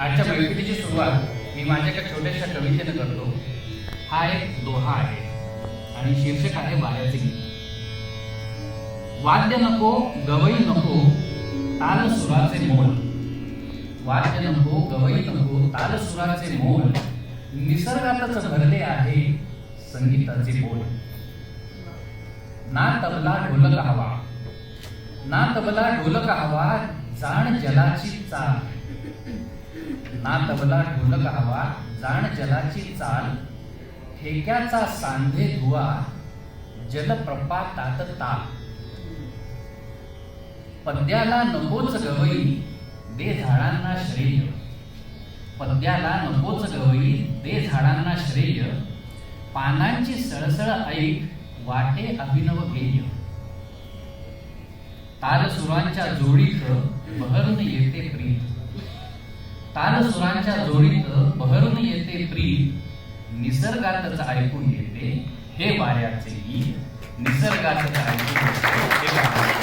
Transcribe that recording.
आजच्या बैठकीची सुरुवात मी माझ्या एका छोट्याशा कवितेने करतो. हा एक दोहा आहे आणि शीर्षक आहे वाऱ्याचे गीत. वाद्य नको, गवई नको, ताल सुराचे मोल. वाद्य नको, गवई नको, ताल सुराचे मोल. निसर्गातच भरले आहे संगीताचे बोल. ना तबला ढोलक हवा, ना तबला ढोलक हवा, जाण जलाची चाल. ना तबला ढोलक हवा, जाण जलाची चाल. ठेक्याचा सांधे धुवा, जलप्रपातात ताल. पद्याला नकोच गवई, दे झाडांना श्रेय. पद्याला नकोच गवई, दे झाडांना श्रेय. पानांची सळसळ ऐक, वाटे अभिनव गेय. ताल सुरांच्या जोडीत बहरून येते प्रीत. ताल सुरांच्या जोडीत बहरून येते प्रीत. निसर्गातच ऐकून येते हे वाऱ्याचे गीत. निसर्गातच ऐकून येते हे वाऱ्याचे